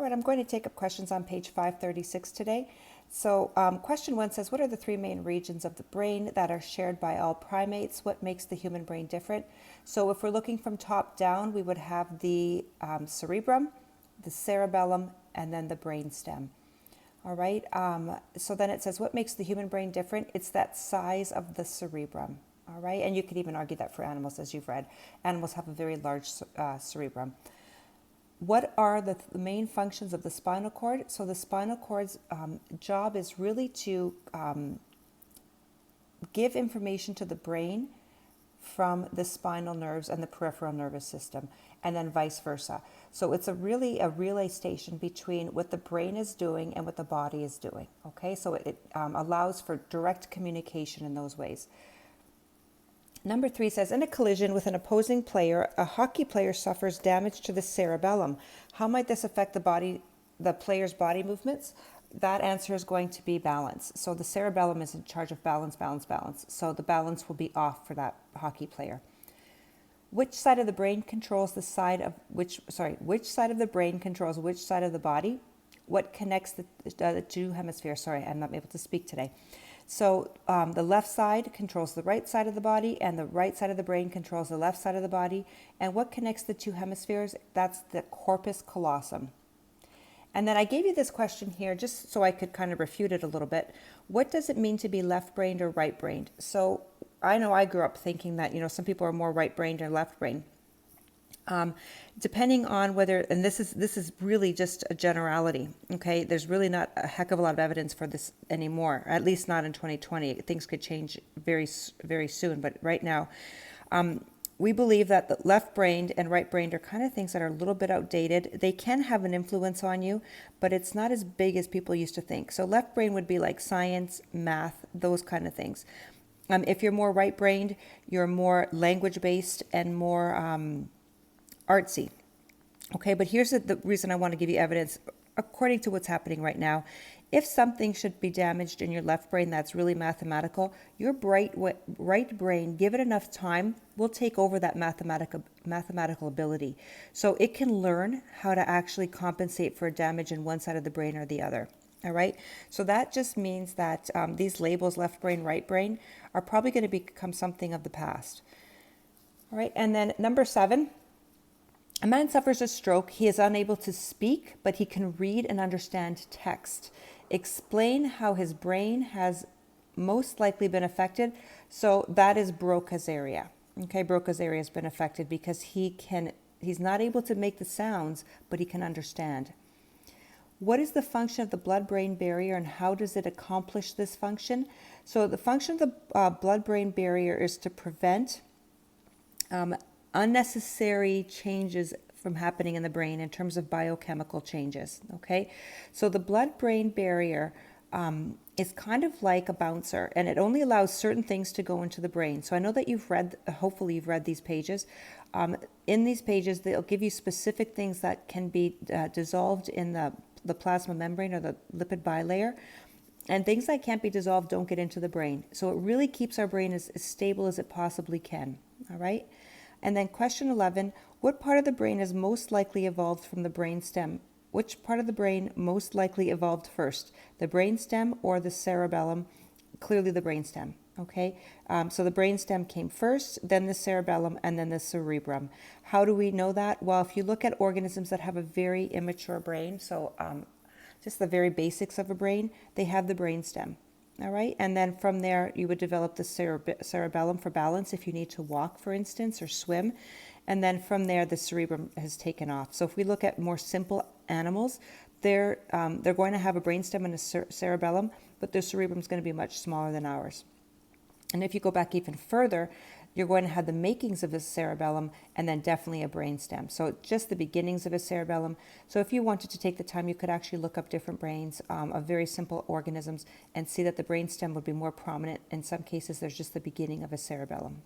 right, I'm going to take up questions on page 536 today. So question 1 says, what are the 3 main regions of the brain that are shared by all primates? What makes the human brain different? So if we're looking from top down, we would have the cerebrum, the cerebellum, and then the brainstem. All right, so then it says, what makes the human brain different? It's that size of the cerebrum. All right, and you could even argue that for animals, as you've read. Animals have a very large cerebrum. What are the main functions of the spinal cord? So the spinal cord's job is really to give information to the brain from the spinal nerves and the peripheral nervous system, and then vice versa. So it's really a relay station between what the brain is doing and what the body is doing. Okay, so it allows for direct communication in those ways. Number 3 says, in a collision with an opposing player, a hockey player suffers damage to the cerebellum. How might this affect the player's body movements? That answer is going to be balance. So the cerebellum is in charge of balance. So the balance will be off for that hockey player. Which side of the brain controls which side of the brain controls which side of the body? What connects the two hemispheres? Sorry, I'm not able to speak today. So the left side controls the right side of the body, and the right side of the brain controls the left side of the body. And what connects the two hemispheres? That's the corpus callosum. And then I gave you this question here just so I could kind of refute it a little bit. What does it mean to be left-brained or right-brained? So I know I grew up thinking that, some people are more right-brained or left-brained. Depending on whether, and this is really just a generality, okay? There's really not a heck of a lot of evidence for this anymore, at least not in 2020. Things could change very, very soon, but right now, we believe that the left-brained and right-brained are kind of things that are a little bit outdated. They can have an influence on you, but it's not as big as people used to think. So left brain would be like science, math, those kind of things. If you're more right-brained, you're more language-based and more artsy. Okay, but here's the reason I want to give you evidence according to what's happening right now. If something should be damaged in your left brain that's really mathematical, your right brain, give it enough time, will take over that mathematical ability. So it can learn how to actually compensate for damage in one side of the brain or the other. All right, so that just means that these labels, left brain, right brain, are probably going to become something of the past. All right, and then number 7, a man suffers a stroke. He is unable to speak, but he can read and understand text. Explain how his brain has most likely been affected. So that is Broca's area. Okay, Broca's area has been affected because he's not able to make the sounds, but he can understand. What is the function of the blood-brain barrier, and how does it accomplish this function? So the function of the blood-brain barrier is to prevent unnecessary changes from happening in the brain in terms of biochemical changes. Okay, so the blood-brain barrier is kind of like a bouncer, and it only allows certain things to go into the brain. So I know that hopefully you've read these pages. In these pages, they'll give you specific things that can be dissolved in the plasma membrane or the lipid bilayer. And things that can't be dissolved don't get into the brain. So it really keeps our brain as stable as it possibly can. All right. And then question 11, what part of the brain is most likely evolved from the brainstem? Which part of the brain most likely evolved first, the brainstem or the cerebellum? Clearly the brainstem, okay? So the brainstem came first, then the cerebellum, and then the cerebrum. How do we know that? Well, if you look at organisms that have a very immature brain, so just the very basics of a brain, they have the brainstem. All right, and then from there, you would develop the cerebellum for balance if you need to walk, for instance, or swim. And then from there, the cerebrum has taken off. So if we look at more simple animals, they're going to have a brainstem and a cerebellum, but their cerebrum is going to be much smaller than ours. And if you go back even further, you're going to have the makings of a cerebellum and then definitely a brainstem. So just the beginnings of a cerebellum. So if you wanted to take the time, you could actually look up different brains of very simple organisms and see that the brainstem would be more prominent. In some cases, there's just the beginning of a cerebellum.